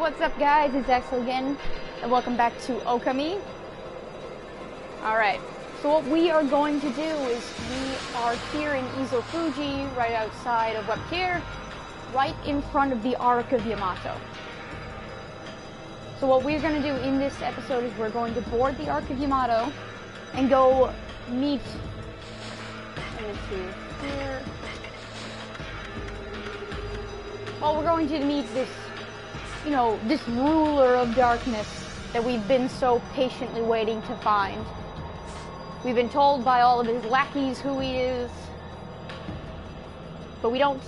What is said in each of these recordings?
What's up, guys? It's Axel again, and welcome back to Okami. Alright, so what we are going to do is we are here in Fuji, right outside of Webcare, right in front of the Ark of Yamato. So what we're going to do in this episode is we're going to board the Ark of Yamato and go meet... Let's see here. Well, we're going to meet this, this ruler of darkness that we've been so patiently waiting to find. We've been told by all of his lackeys who he is, but we don't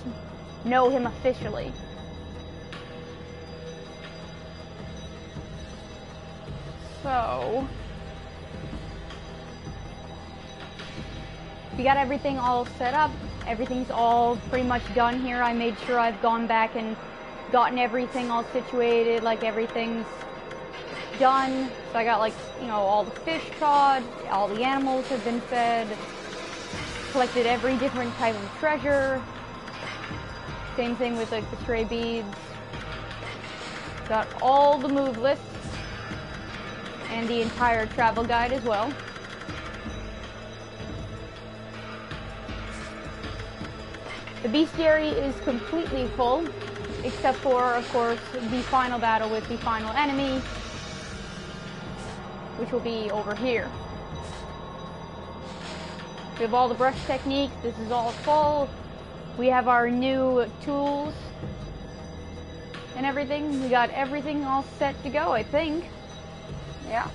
know him officially. So, we got everything all set up. Everything's all pretty much done here. I made sure I've gone back and gotten everything all situated, like everything's done. So I got all the fish caught, all the animals have been fed, collected every different type of treasure. Same thing with the stray beads. Got all the move lists and the entire travel guide as well. The bestiary is completely full, except for, of course, the final battle with the final enemy, which will be over here. We have all the brush techniques. This is all full. We have our new tools and everything. We got everything all set to go, I think. Yeah.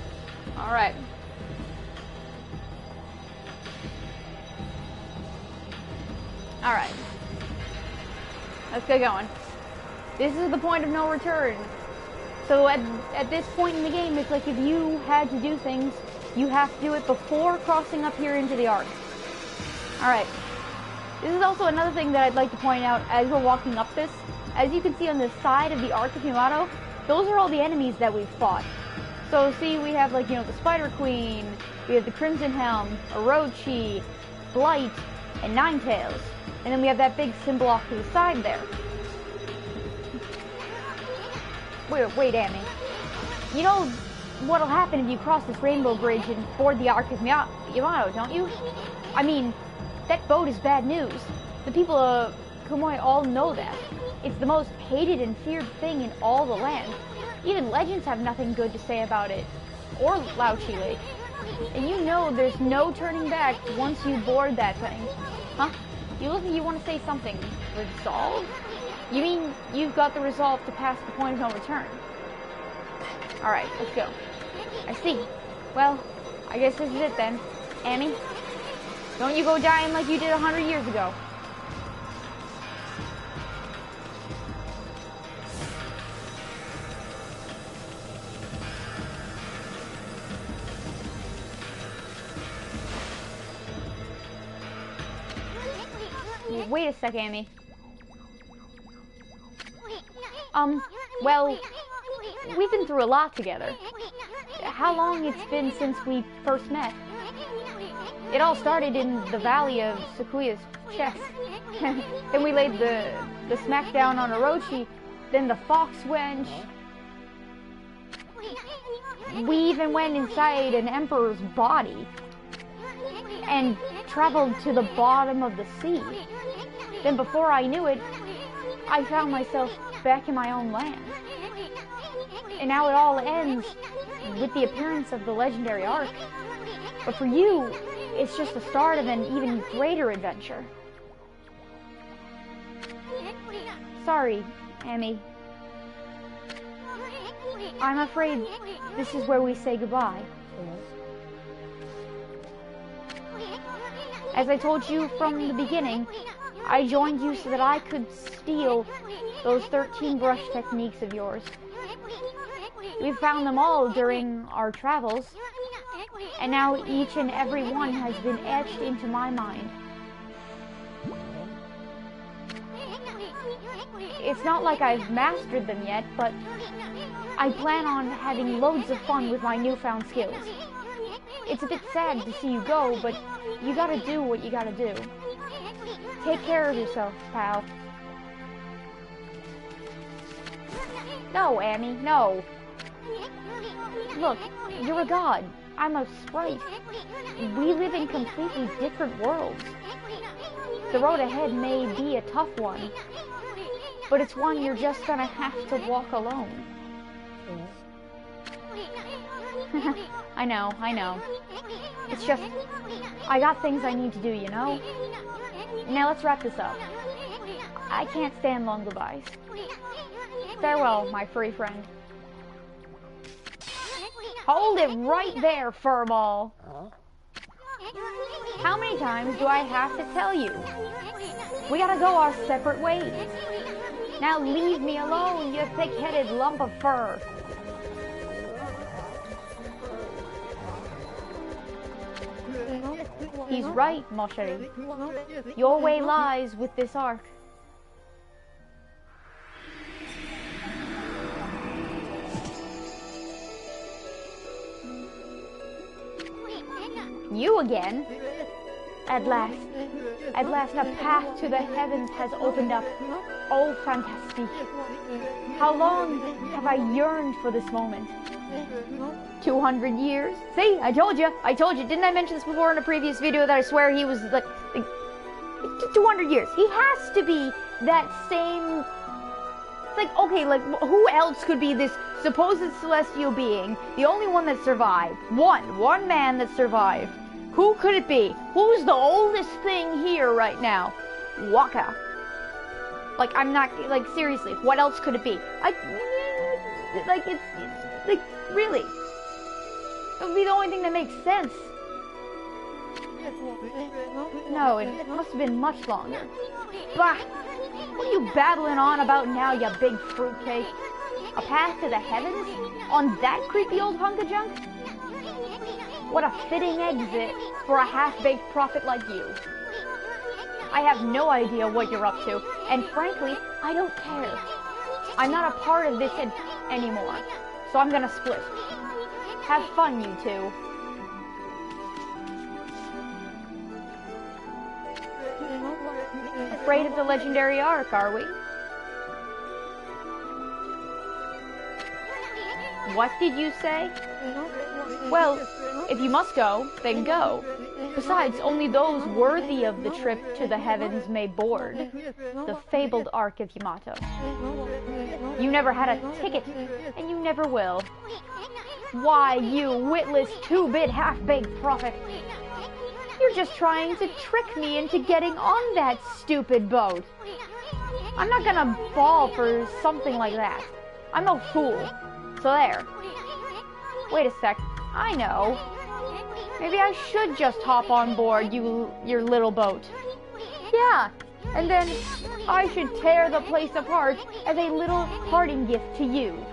Alright. Alright. Let's get going. This is the point of no return. So at this point in the game, it's like if you had to do things, you have to do it before crossing up here into the Ark. Alright. This is also another thing that I'd like to point out as we're walking up this. As you can see on the side of the Ark of Yamato, those are all the enemies that we've fought. So see, we have the Spider Queen, we have the Crimson Helm, Orochi, Blight, and Ninetails. And then we have that big symbol off to the side there. Wait, Amy. You know what'll happen if you cross this rainbow bridge and board the Ark of Yamato, don't you? I mean, that boat is bad news. The people of Kumoi all know that. It's the most hated and feared thing in all the land. Even legends have nothing good to say about it. Or Lauchi Lake. And you know there's no turning back once you board that thing. Huh? You look like you want to say something. Resolve? You mean you've got the resolve to pass the point of no return? Alright, let's go. I see. Well, I guess this is it then. Amy? Don't you go dying like you did 100 years ago. Wait a sec, Amy. Well, we've been through a lot together. How long it's been since we first met? It all started in the valley of Sakuya's chest. Then we laid the smackdown on Orochi, then the fox wench. We even went inside an emperor's body and traveled to the bottom of the sea. Then before I knew it, I found myself back in my own land. And now it all ends with the appearance of the legendary Ark. But for you, it's just the start of an even greater adventure. Sorry, Amy. I'm afraid this is where we say goodbye. As I told you from the beginning, I joined you so that I could steal those 13 brush techniques of yours. We've found them all during our travels, and now each and every one has been etched into my mind. It's not like I've mastered them yet, but I plan on having loads of fun with my newfound skills. It's a bit sad to see you go, but you gotta do what you gotta do. Take care of yourself, pal. No, Amy, no. Look, you're a god. I'm a sprite. We live in completely different worlds. The road ahead may be a tough one, but it's one you're just gonna have to walk alone. I know. It's just, I got things I need to do, you know? Now let's wrap this up. I can't stand long goodbyes. Farewell, my furry friend. Hold it right there, furball. How many times do I have to tell you? We gotta go our separate ways. Now leave me alone, you thick-headed lump of fur. He's right, mon chéri. Your way lies with this arc. You again? At last, a path to the heavens has opened up. Oh, fantastique. How long have I yearned for this moment? 200 years? See, I told you. Didn't I mention this before in a previous video that I swear he was like 200 years. He has to be that same, like, okay, like, who else could be this supposed celestial being? The only one that survived. One man that survived. Who could it be? Who's the oldest thing here right now? Waka. Like, I'm not, like, seriously, what else could it be? It's like, really? It would be the only thing that makes sense. No, it must have been much longer. Bah! What are you babbling on about now, you big fruitcake? A path to the heavens? On that creepy old hunk of junk? What a fitting exit for a half-baked prophet like you. I have no idea what you're up to, and frankly, I don't care. I'm not a part of this anymore, so I'm gonna split. Have fun, you two. Afraid of the legendary arc, are we? What did you say? Well, if you must go, then go. Besides, only those worthy of the trip to the heavens may board the fabled Ark of Yamato. You never had a ticket, and you never will. Why, you witless, two-bit, half-baked prophet. You're just trying to trick me into getting on that stupid boat. I'm not gonna fall for something like that. I'm no fool. So there. Wait a sec. I know. Maybe I should just hop on board your little boat. Yeah, and then I should tear the place apart as a little parting gift to you.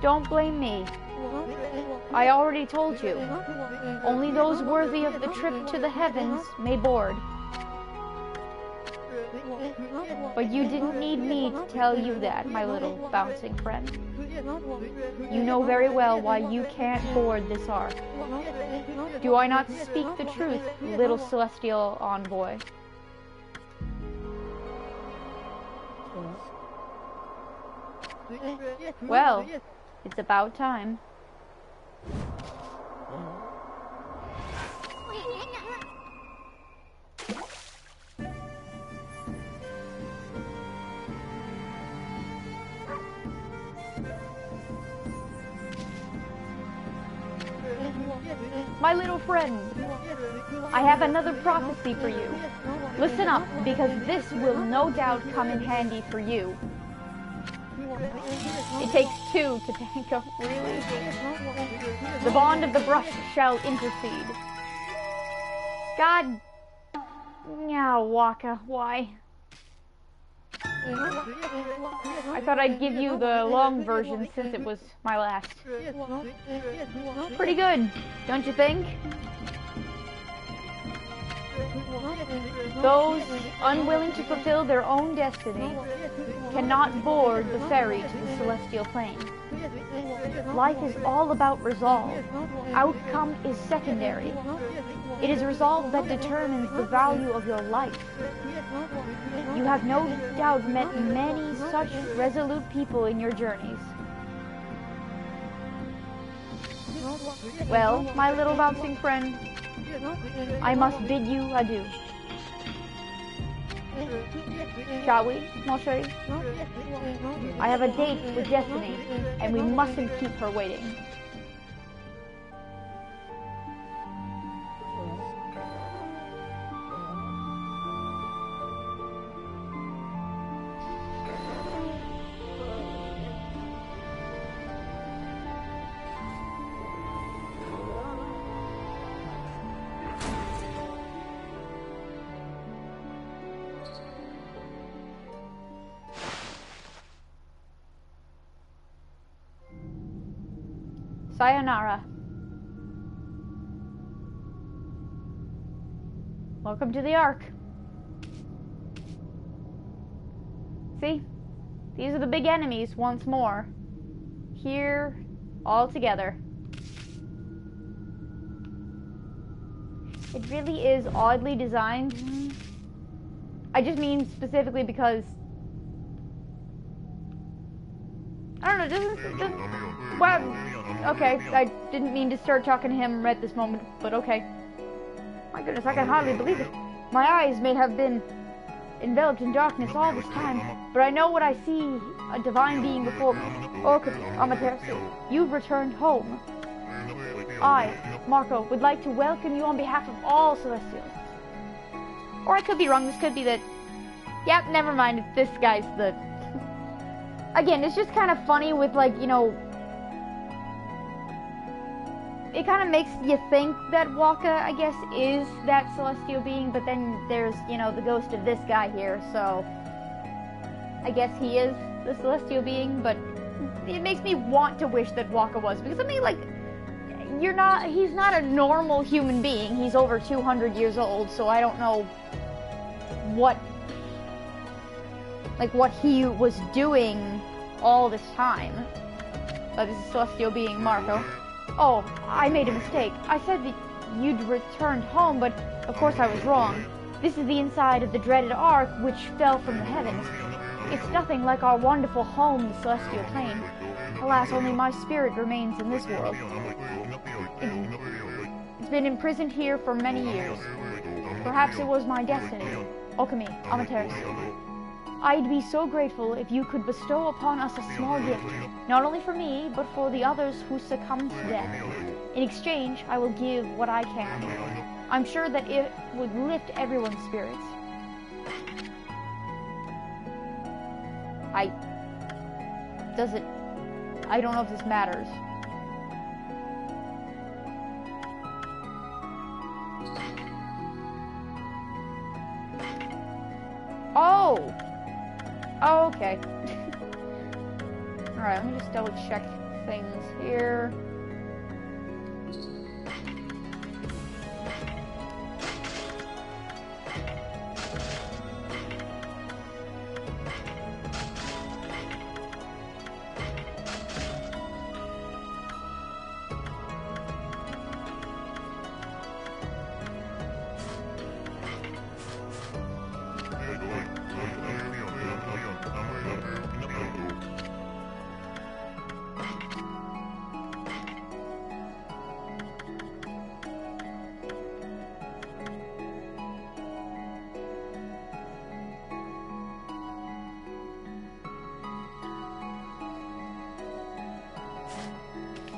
Don't blame me. I already told you. Only those worthy of the trip to the heavens may board. But you didn't need me to tell you that, my little bouncing friend. You know very well why you can't board this ark. Do I not speak the truth, little celestial envoy? Well, it's about time. My little friend, I have another prophecy for you. Listen up, because this will no doubt come in handy for you. It takes two to tango, really? The bond of the brush shall intercede. God... Yeah, Waka, why? I thought I'd give you the long version since it was my last. Pretty good, don't you think? Those unwilling to fulfill their own destiny cannot board the ferry to the celestial plane. Life is all about resolve. Outcome is secondary. It is resolve that determines the value of your life. You have no doubt met many such resolute people in your journeys. Well, my little bouncing friend, I must bid you adieu. Shall we, mon chéri? I have a date with Destiny, and we mustn't keep her waiting. Sayonara. Welcome to the Ark. See? These are the big enemies once more. Here, all together. It really is oddly designed. I just mean specifically because I don't know, well, okay, I didn't mean to start talking to him right this moment, but okay. My goodness, I can hardly believe it. My eyes may have been enveloped in darkness all this time, but I know what I see, a divine being before me. Okami, Amaterasu, you've returned home. I, Marco, would like to welcome you on behalf of all Celestials. Or I could be wrong, this could be that, yep, never mind, this guy's the... Again, it's just kind of funny with, like, you know, it kind of makes you think that Waka, I guess, is that celestial being, but then there's, you know, the ghost of this guy here, so I guess he is the celestial being, but it makes me want to wish that Waka was, because, I mean, like, he's not a normal human being, he's over 200 years old, so I don't know what he was doing all this time. This is celestial being Marco. Oh, I made a mistake. I said that you'd returned home, but of course I was wrong. This is the inside of the dreaded Ark which fell from the heavens. It's nothing like our wonderful home, the celestial plane. Alas, only my spirit remains in this world. It's been imprisoned here for many years. Perhaps it was my destiny. Okami, Amaterasu. I'd be so grateful if you could bestow upon us a small gift, not only for me, but for the others who succumbed to death. In exchange, I will give what I can. I'm sure that it would lift everyone's spirits. I don't know if this matters. Oh! Oh, okay. Alright, let me just double check things here.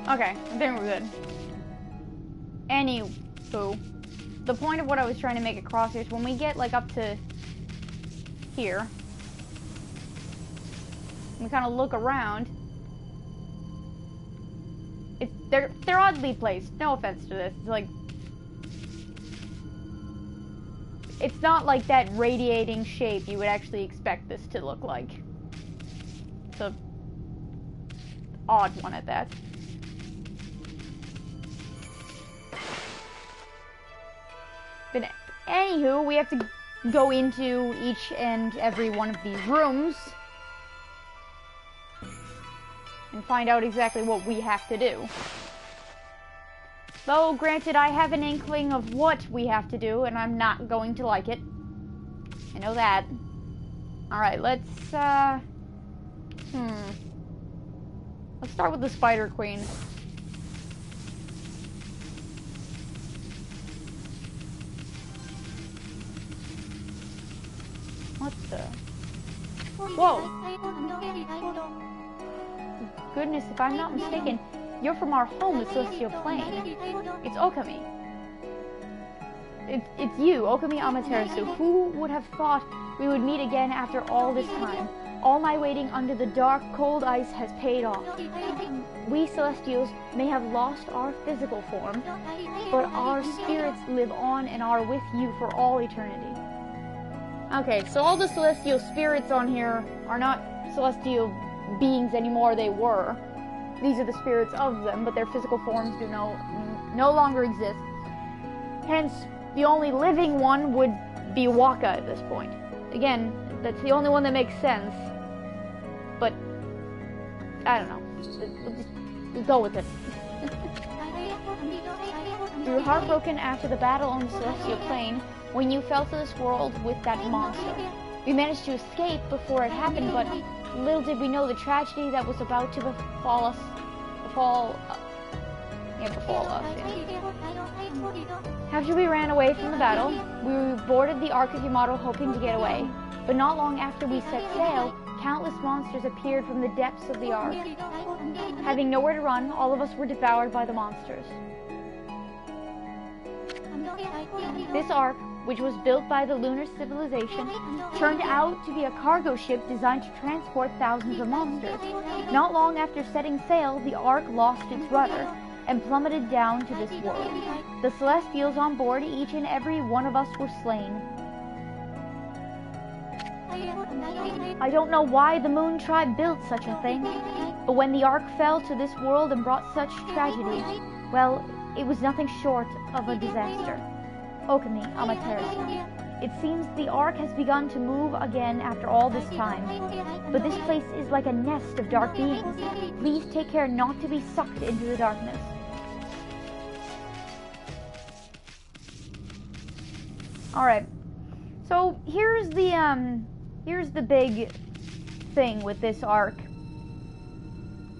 Okay, I think we're good. Anywho, the point of what I was trying to make across here is when we get, like, up to here, we kind of look around, they're oddly placed. No offense to this. It's like, it's not like that radiating shape you would actually expect this to look like. It's a odd one at that. But anywho, we have to go into each and every one of these rooms and find out exactly what we have to do. Though, granted, I have an inkling of what we have to do, and I'm not going to like it. I know that. Alright, let's start with the Spider Queen. What the? Whoa! Goodness, if I'm not mistaken, you're from our home, the Celestial Plane. It's Okami. It's you, Okami Amaterasu. Who would have thought we would meet again after all this time? All my waiting under the dark, cold ice has paid off. We Celestials may have lost our physical form, but our spirits live on and are with you for all eternity. Okay, so all the Celestial spirits on here are not Celestial beings anymore, they were. These are the spirits of them, but their physical forms do no longer exist. Hence, the only living one would be Waka at this point. Again, that's the only one that makes sense. But, I don't know. We'll go with it. You were heartbroken after the battle on the Celestial Plane when you fell to this world with that monster. We managed to escape before it happened, but little did we know the tragedy that was about to befall us. After we ran away from the battle, we boarded the Ark of Yamato hoping to get away. But not long after we set sail, countless monsters appeared from the depths of the Ark. Having nowhere to run, all of us were devoured by the monsters. This Ark, which was built by the lunar civilization, turned out to be a cargo ship designed to transport thousands of monsters. Not long after setting sail, the Ark lost its rudder and plummeted down to this world. The Celestials on board, each and every one of us, were slain. I don't know why the Moon Tribe built such a thing, but when the Ark fell to this world and brought such tragedy, well, it was nothing short of a disaster. Okami Amaterasu. It seems the Ark has begun to move again after all this time, but this place is like a nest of dark beings. Please take care not to be sucked into the darkness. Alright, so here's the big thing with this Ark.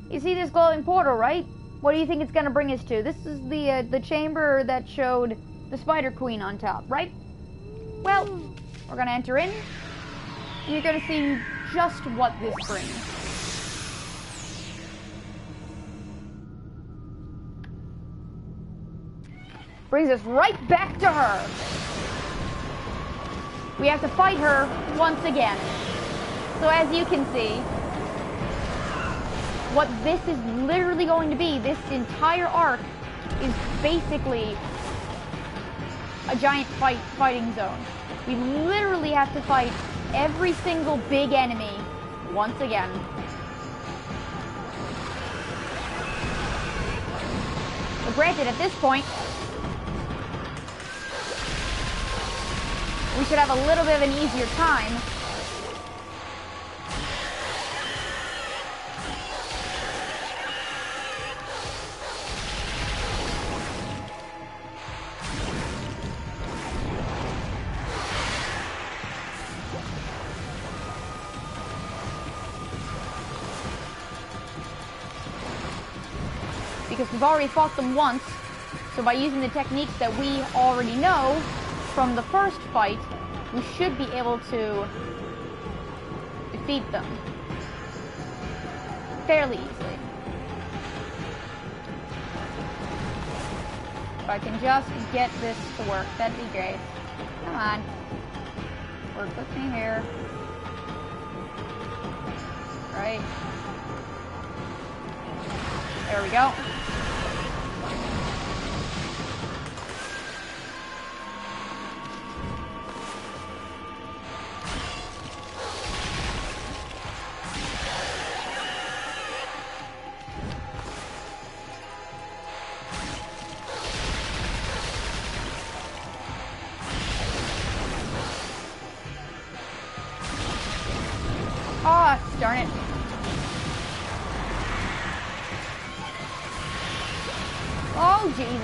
You see this glowing portal, right? What do you think it's gonna bring us to? This is the chamber that showed the Spider Queen on top, right? Well, we're gonna enter in. And you're gonna see just what this brings. Brings us right back to her. We have to fight her once again. So as you can see, what this is literally going to be, this entire arc is basically a giant fighting zone. We literally have to fight every single big enemy once again. But granted, at this point, we should have a little bit of an easier time. Because we've already fought them once, so by using the techniques that we already know from the first fight, we should be able to defeat them fairly easily. If I can just get this to work, that'd be great. Come on. Work with me here. Right. There we go. Oh, darn it.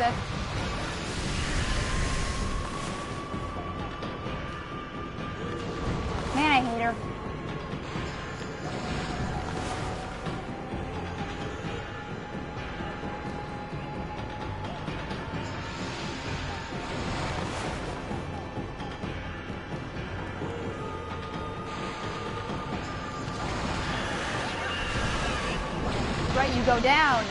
this. Man, I hate her. Right, you go down.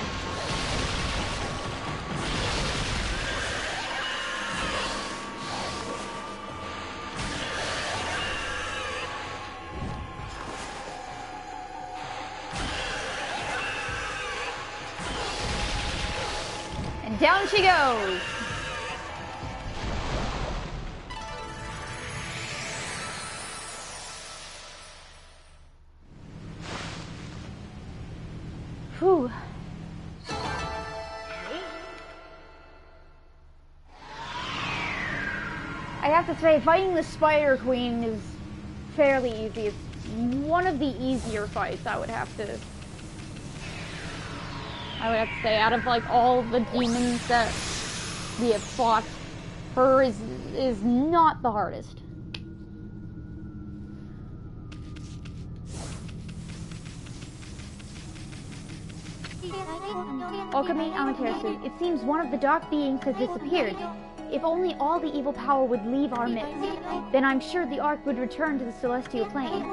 And down she goes. Whew. I have to say, fighting the Spider Queen is fairly easy. It's one of the easier fights, I would have to say. Out of like all the demons that we have fought, her is not the hardest. Okami Amaterasu, it seems one of the dark beings has disappeared. If only all the evil power would leave our midst, then I'm sure the Ark would return to the celestial plane.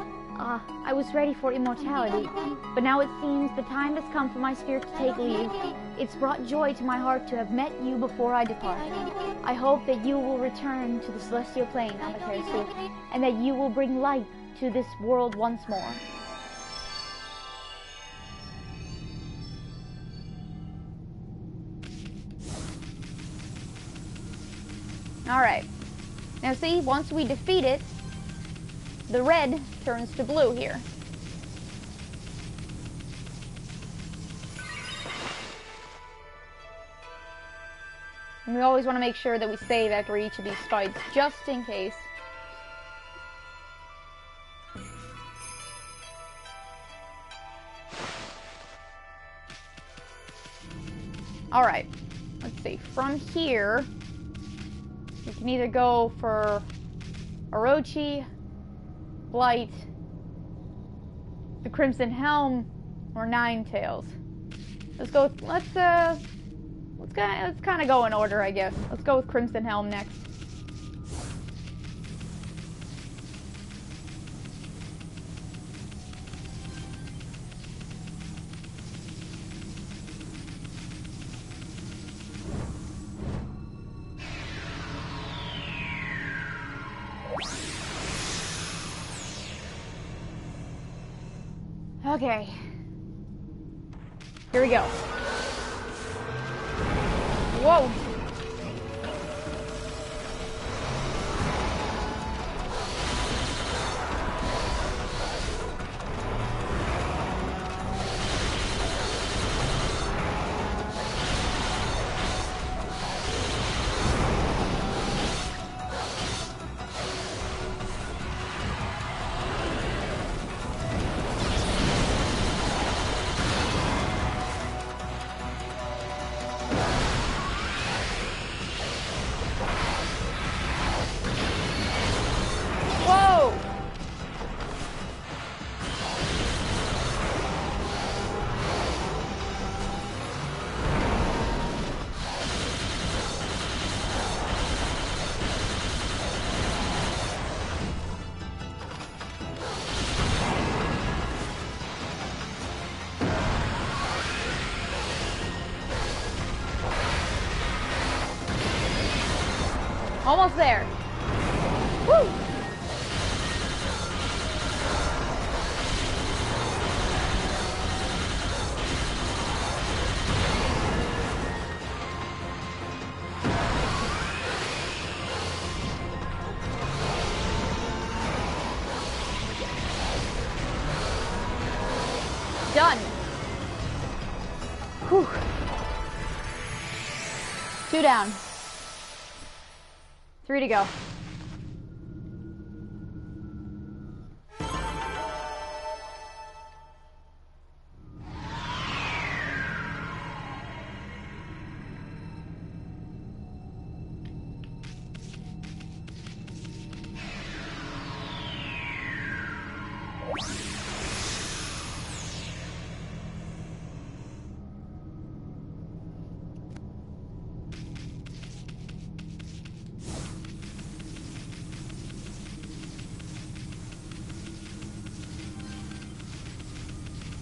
I was ready for immortality, but now it seems the time has come for my spirit to take leave. It's brought joy to my heart to have met you before I depart. I hope that you will return to the celestial plane, Amaterasu, and that you will bring light to this world once more. Alright. Now see, once we defeat it, the red turns to blue here. And we always want to make sure that we save after each of these fights, just in case. Alright. Let's see. From here, we can either go for Orochi, Blight, the Crimson Helm, or Ninetales. Let's go. Let's kind of go in order, I guess. Let's go with Crimson Helm next. Okay. Here we go. Whoa. Almost there. Woo! Done. Whew. 2 down. 3 to go.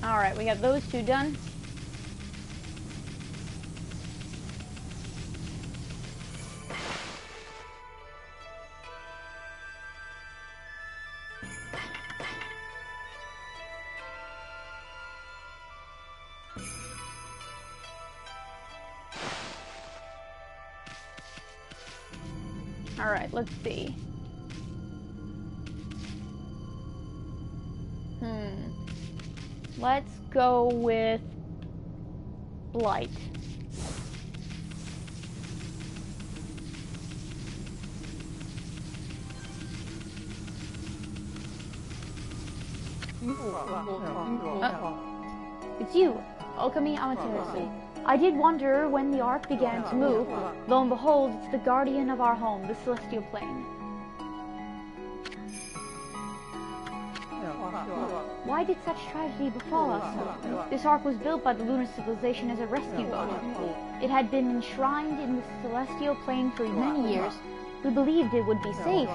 Alright, we got those two done. Alright, let's see. Let's go with Blight. It's you, Okami Amaterasu. I did wonder when the Ark began to move. Lo and behold, it's the guardian of our home, the Celestial Plane. Why did such tragedy befall us? This Ark was built by the lunar civilization as a rescue boat. It had been enshrined in the Celestial Plane for many years. We believed it would be safe.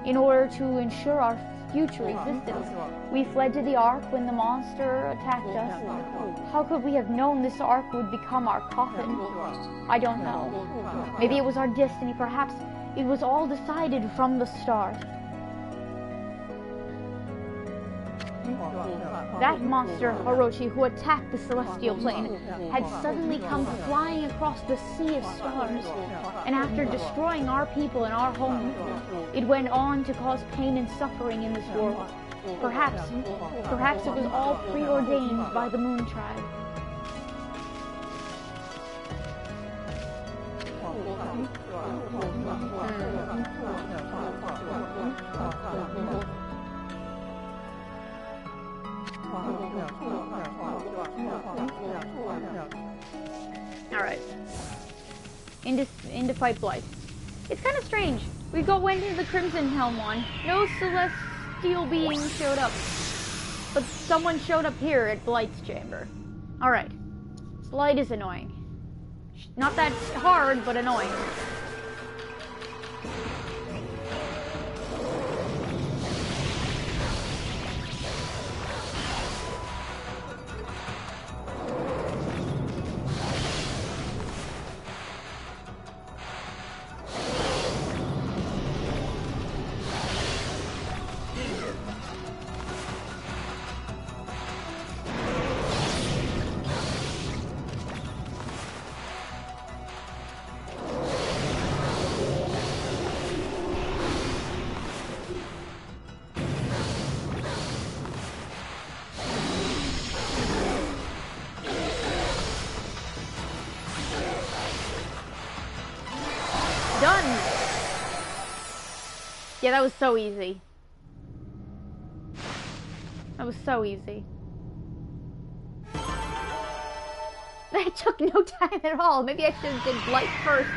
In order to ensure our future existence, we fled to the Ark when the monster attacked us. How could we have known this Ark would become our coffin? I don't know. Maybe it was our destiny. Perhaps it was all decided from the start. That monster, Orochi, who attacked the Celestial Plane, had suddenly come flying across the sea of stars. And after destroying our people and our home, it went on to cause pain and suffering in this world. Perhaps it was all preordained by the Moon Tribe. Alright. Into fight Blight. It's kind of strange. We went into the Crimson Helm one. No celestial being showed up. But someone showed up here at Blight's chamber. Alright. Blight is annoying. Not that hard, but annoying. Done! Yeah, that was so easy. That was so easy. That took no time at all. Maybe I should have did Blight first.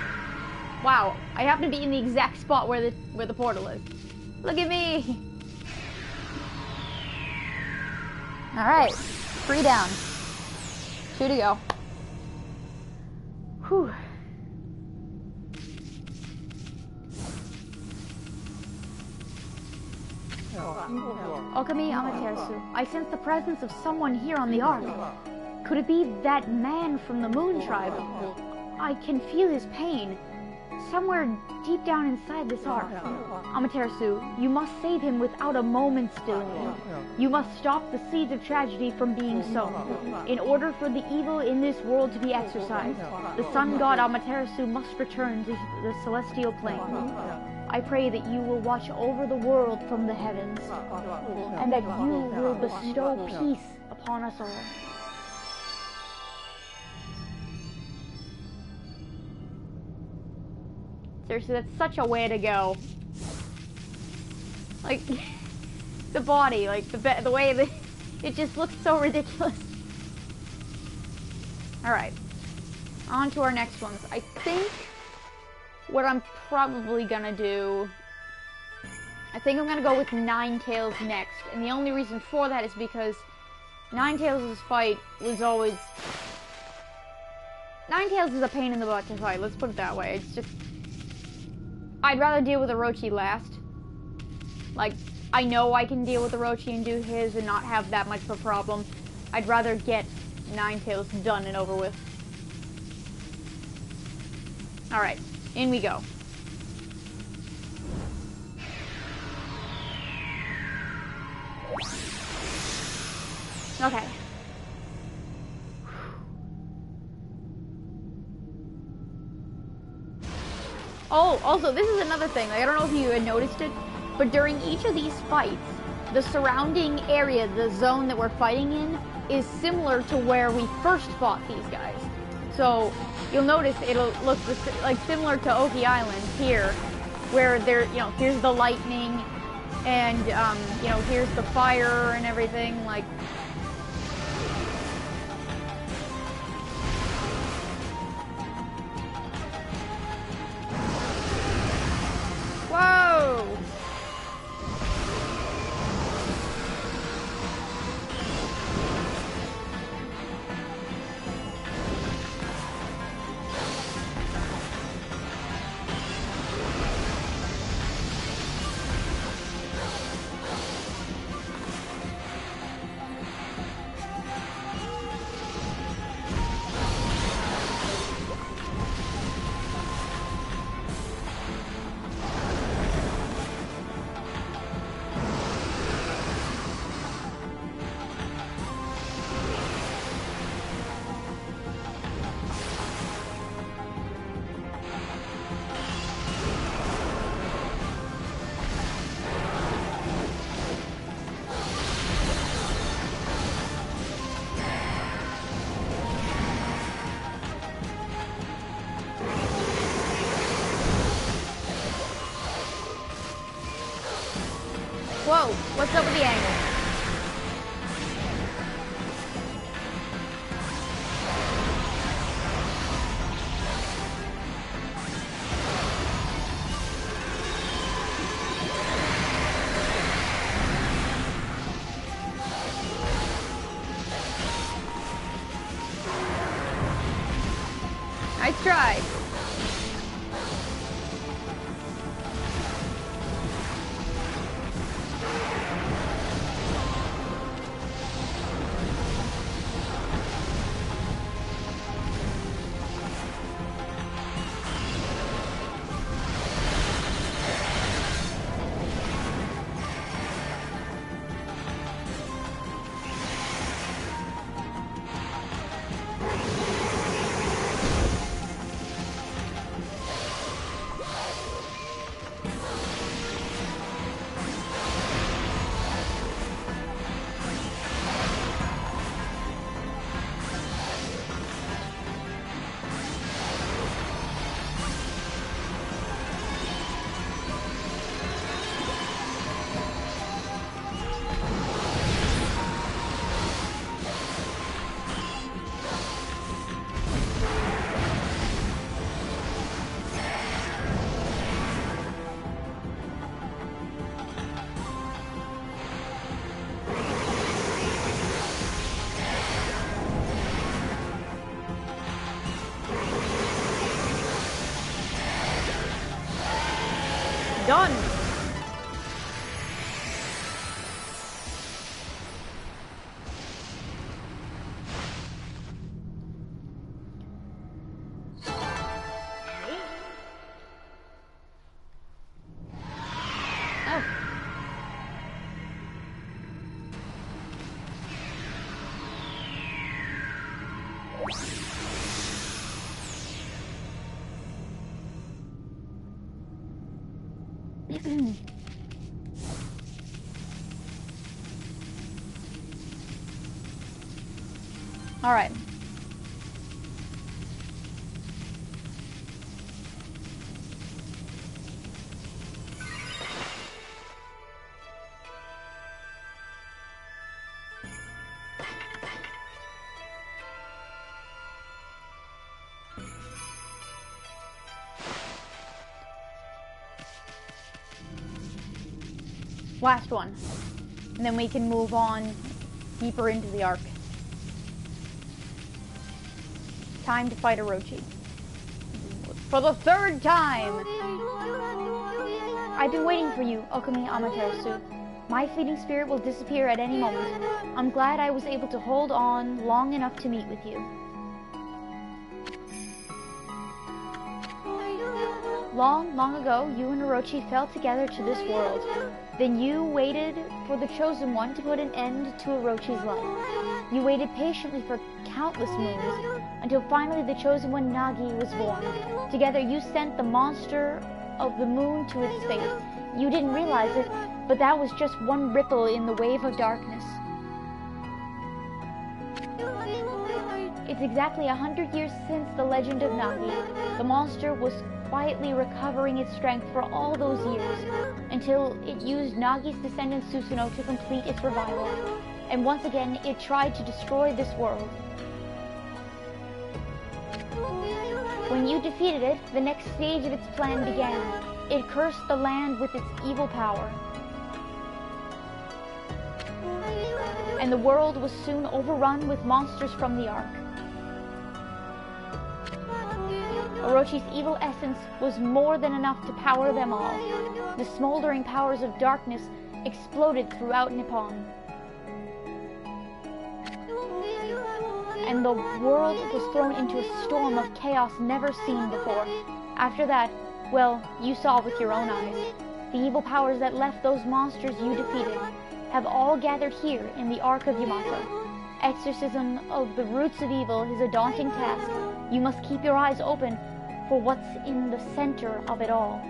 Wow, I happen to be in the exact spot where the portal is. Look at me! Alright, 3 down. 2 to go. Whew. Okami Amaterasu, I sense the presence of someone here on the Ark. Could it be that man from the Moon Tribe? I can feel his pain. Somewhere deep down inside this Ark. Amaterasu, you must save him without a moment's delay. You must stop the seeds of tragedy from being sown. In order for the evil in this world to be exorcised, the sun god Amaterasu must return to the celestial plane. I pray that you will watch over the world from the heavens, and that you will bestow peace upon us all. Seriously, that's such a way to go. Like, the body, like, the way that it just looks so ridiculous. Alright. On to our next ones. I think what I'm probably gonna do, I think I'm gonna go with Ninetales next. And the only reason for that is because Ninetales' fight was always... Ninetales is a pain in the butt to fight, let's put it that way. It's just... I'd rather deal with Orochi last. Like, I know I can deal with Orochi and do his and not have that much of a problem. I'd rather get Ninetales done and over with. Alright, in we go. Okay. Oh, also, this is another thing. Like, I don't know if you had noticed it, but during each of these fights, the surrounding area, the zone that we're fighting in, is similar to where we first fought these guys. So, you'll notice it'll look like similar to Oki Island here, where there, you know, here's the lightning, and, you know, here's the fire and everything, like... Whoa! Whoa, what's up with the angle? Nice try. Done. Oh. All right. Last one. And then we can move on deeper into the arc. Time to fight Orochi. For the third time! I've been waiting for you, Okami Amaterasu. My fleeting spirit will disappear at any moment. I'm glad I was able to hold on long enough to meet with you. Long, long ago, you and Orochi fell together to this world. Then you waited for the Chosen One to put an end to Orochi's life. You waited patiently for countless moons, until finally the Chosen One, Nagi, was born. Together you sent the monster of the moon to its fate. You didn't realize it, but that was just one ripple in the wave of darkness. It's exactly 100 years since the legend of Nagi. The monster was quietly recovering its strength for all those years, until it used Nagi's descendant Susanoo to complete its revival. And once again, it tried to destroy this world. When you defeated it, the next stage of its plan began. It cursed the land with its evil power. And the world was soon overrun with monsters from the Ark. Orochi's evil essence was more than enough to power them all. The smoldering powers of darkness exploded throughout Nippon. And the world was thrown into a storm of chaos never seen before. After that, well, you saw with your own eyes. The evil powers that left those monsters you defeated have all gathered here in the Ark of Yamato. Exorcism of the roots of evil is a daunting task. You must keep your eyes open for what's in the center of it all.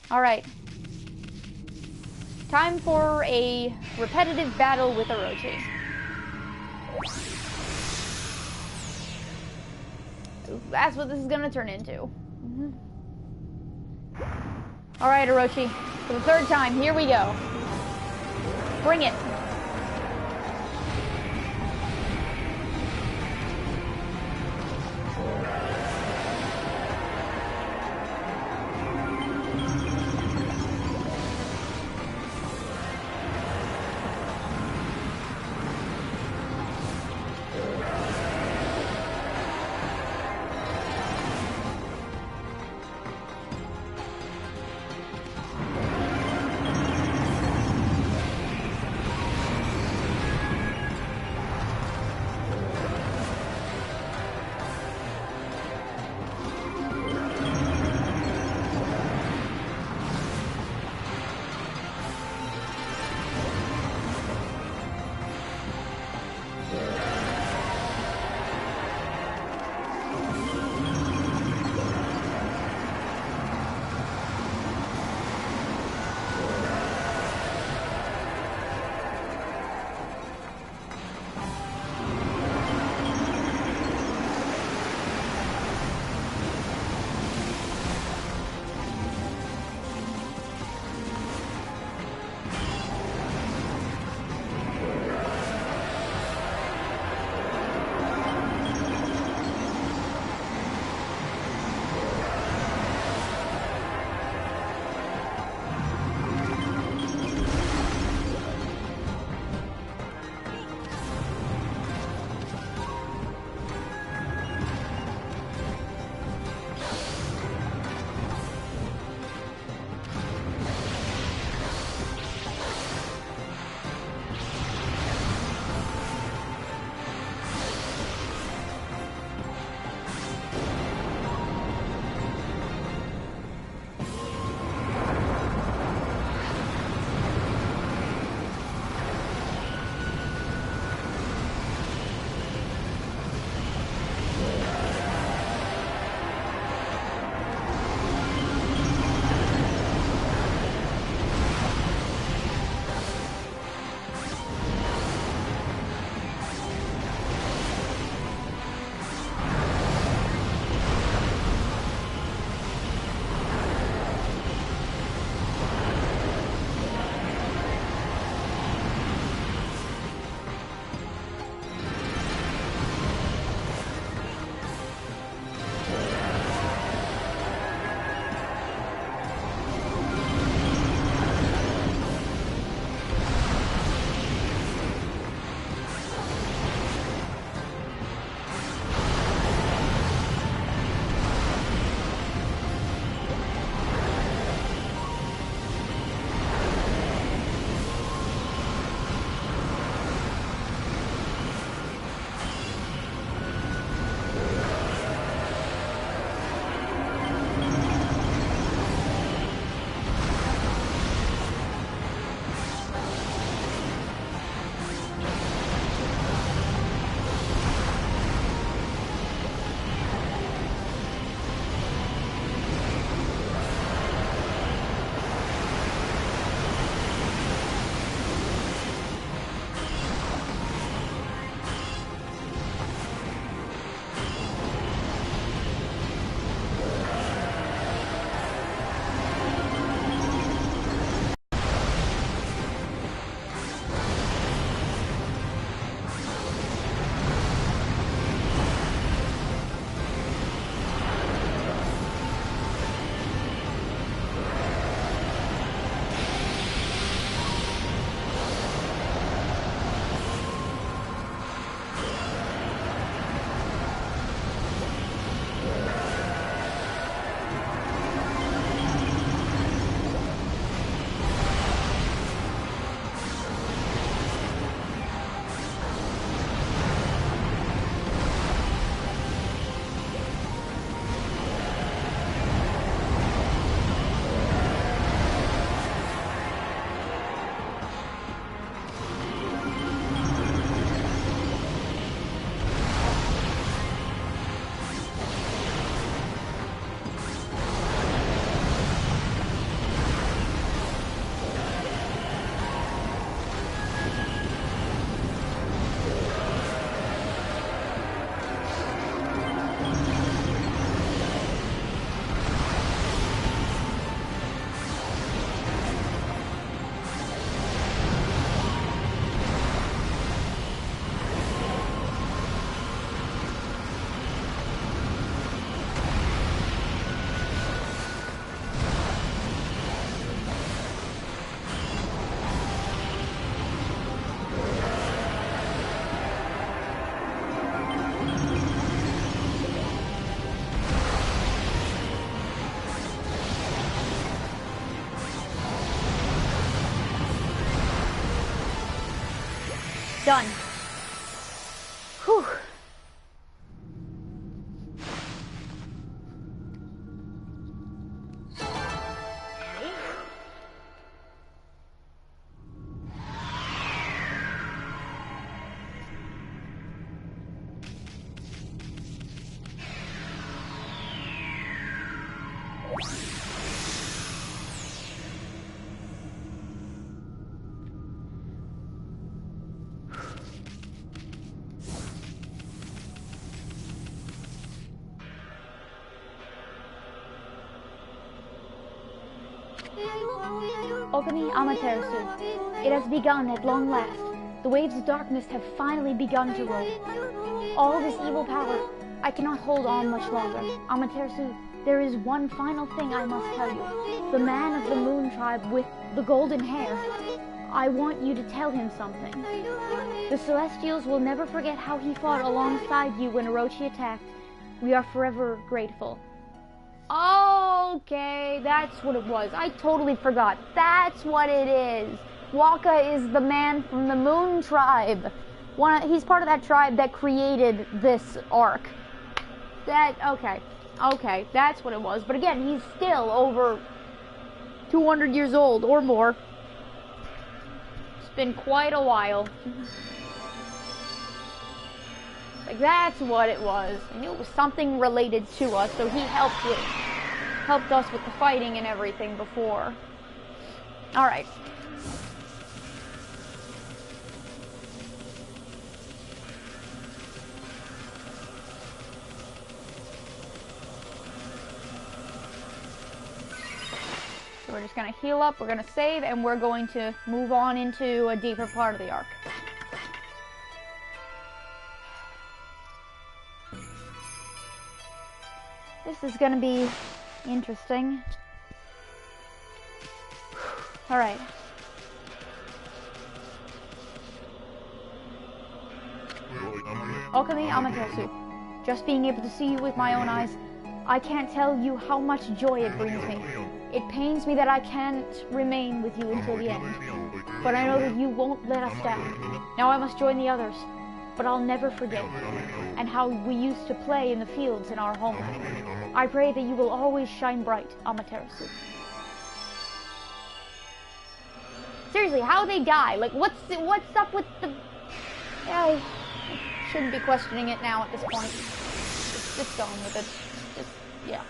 Alright. Time for a repetitive battle with Orochi. That's what this is gonna turn into. Alright, Orochi. For the third time, here we go. Bring it. Done. Whew. Okami Amaterasu. It has begun at long last. The waves of darkness have finally begun to roll. All this evil power, I cannot hold on much longer. Amaterasu, there is one final thing I must tell you. The man of the Moon Tribe with the golden hair. I want you to tell him something. The Celestials will never forget how he fought alongside you when Orochi attacked. We are forever grateful. Okay, that's what it was. I totally forgot. That's what it is. Waka is the man from the Moon Tribe. He's part of that tribe that created this arc. Okay, that's what it was. But again, he's still over 200 years old or more. It's been quite a while. Like, that's what it was. I knew it was something related to us, so he helped us with the fighting and everything before. Alright. So we're just gonna heal up, we're gonna save, and we're going to move on into a deeper part of the arc. This is gonna be interesting. Alright. Okami Amaterasu. Just being able to see you with my own eyes, I can't tell you how much joy it brings me. It pains me that I can't remain with you until the end. But I know that you won't let us down. Now I must join the others. But I'll never forget, and how we used to play in the fields in our homeland. I pray that you will always shine bright, Amaterasu. Seriously, how they die? Like, what's up with the... I shouldn't be questioning it now at this point. Just going with it. Yeah.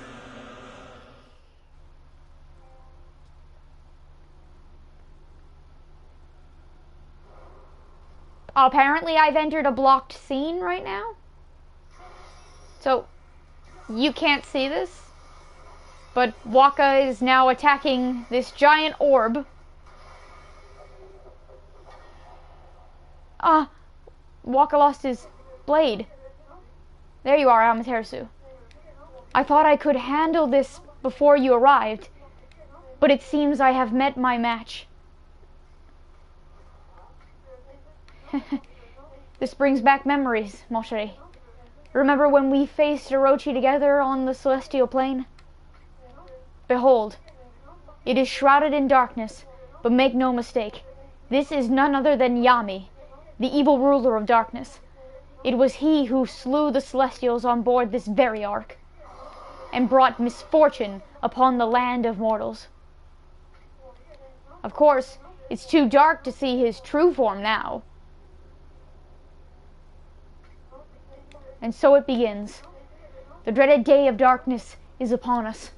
Apparently I've entered a blocked scene right now. So, you can't see this. But Waka is now attacking this giant orb. Waka lost his blade. There you are, Amaterasu. I thought I could handle this before you arrived, but it seems I have met my match. This brings back memories, mon chéri. Remember when we faced Orochi together on the celestial plane? Behold, it is shrouded in darkness, but make no mistake, this is none other than Yami, the evil ruler of darkness. It was he who slew the Celestials on board this very ark, and brought misfortune upon the land of mortals. Of course, it's too dark to see his true form now. And so it begins. The dreaded day of darkness is upon us.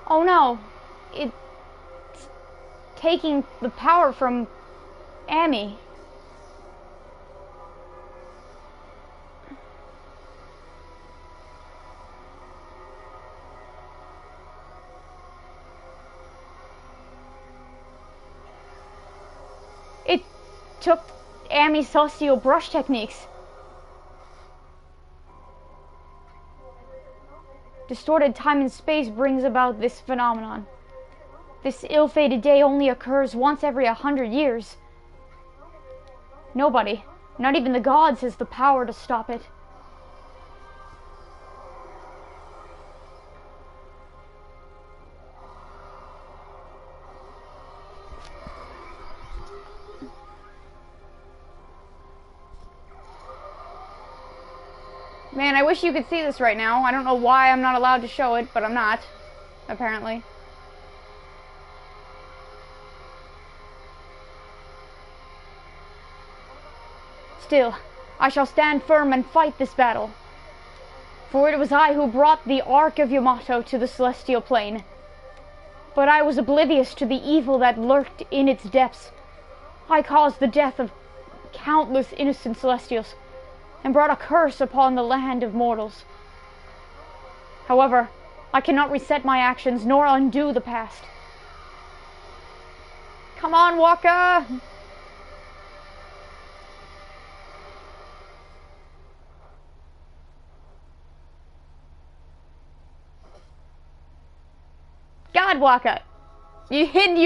Oh no, it's taking the power from Amy. took Amy's celestial brush techniques. Distorted time and space brings about this phenomenon. This ill-fated day only occurs once every 100 years. Nobody, not even the gods, has the power to stop it. Man, I wish you could see this right now. I don't know why I'm not allowed to show it, but I'm not, apparently. Still, I shall stand firm and fight this battle. For it was I who brought the Ark of Yamato to the celestial plane. But I was oblivious to the evil that lurked in its depths. I caused the death of countless innocent celestials, and brought a curse upon the land of mortals. However, I cannot reset my actions nor undo the past. Come on, Waka! God, Waka! You hid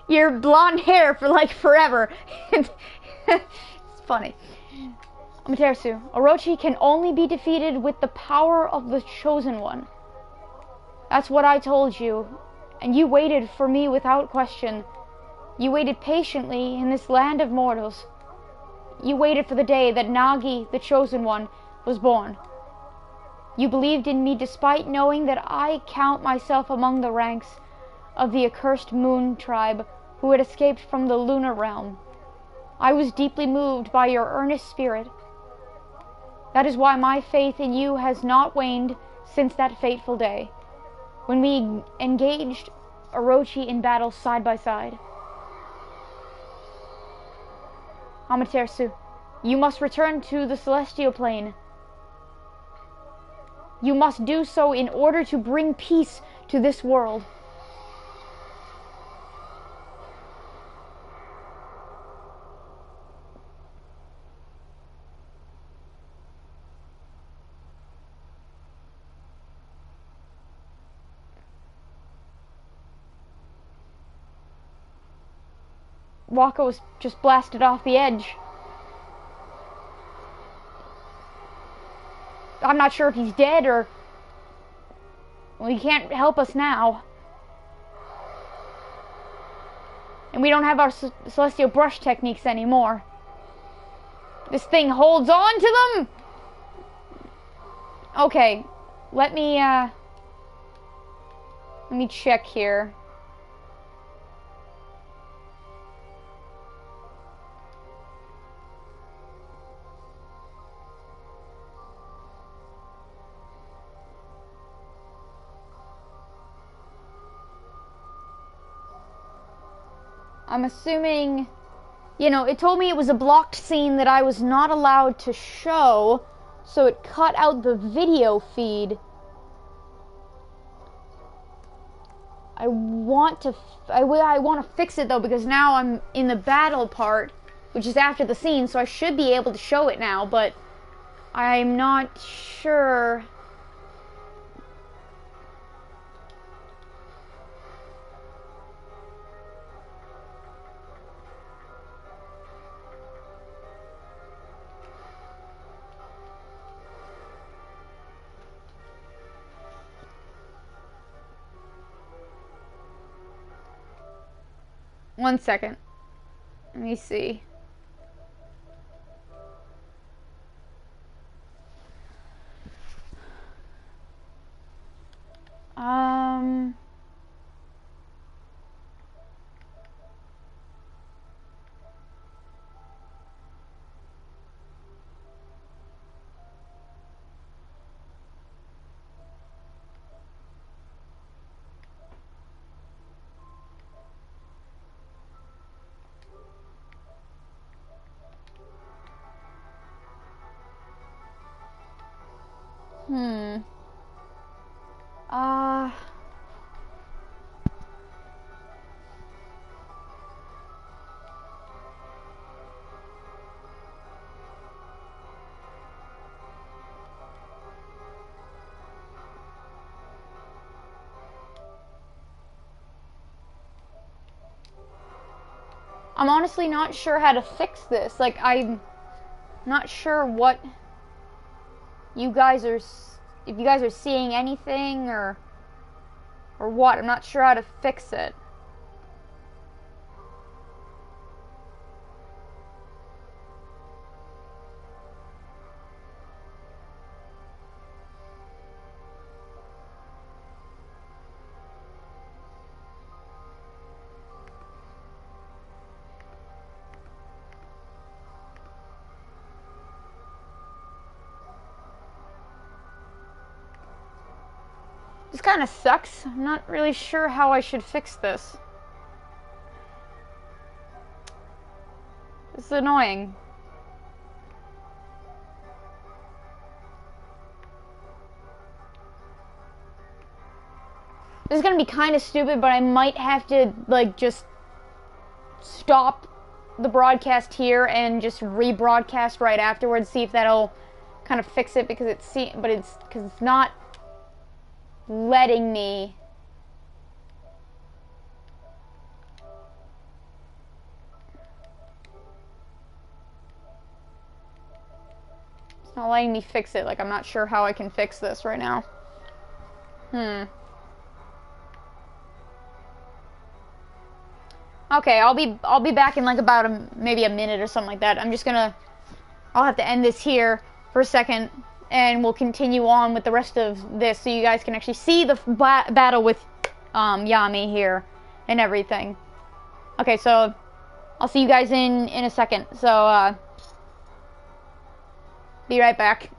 your blonde hair for like forever. It's funny. Amaterasu, Orochi can only be defeated with the power of the Chosen One. That's what I told you, and you waited for me without question. You waited patiently in this land of mortals. You waited for the day that Nagi, the Chosen One, was born. You believed in me despite knowing that I count myself among the ranks of the accursed Moon tribe who had escaped from the lunar realm. I was deeply moved by your earnest spirit. That is why my faith in you has not waned since that fateful day, when we engaged Orochi in battle side by side. Amaterasu, you must return to the celestial plane. You must do so in order to bring peace to this world. Waka was just blasted off the edge. I'm not sure if he's dead or... Well, he can't help us now. And we don't have our celestial brush techniques anymore. This thing holds on to them! Okay, let me check here. I'm assuming, you know, it told me it was a blocked scene that I was not allowed to show, so it cut out the video feed. I want to fix it though, because now I'm in the battle part, which is after the scene, so I should be able to show it now, but I'm not sure. One second. Let me see. I'm honestly not sure how to fix this. Like, I'm not sure what you guys are, if you guys are seeing anything or what. I'm not sure how to fix it. This kind of sucks. I'm not really sure how I should fix this. This is annoying. This is gonna be kind of stupid, but I might have to, like, just stop the broadcast here and just rebroadcast right afterwards, see if that'll kind of fix it, because it's not letting me. It's not letting me fix it. Like, I'm not sure how I can fix this right now. Okay, I'll be back in like about maybe a minute or something like that. I'll have to end this here for a second, and we'll continue on with the rest of this so you guys can actually see the battle with Yami here and everything. Okay, so I'll see you guys in a second. So be right back.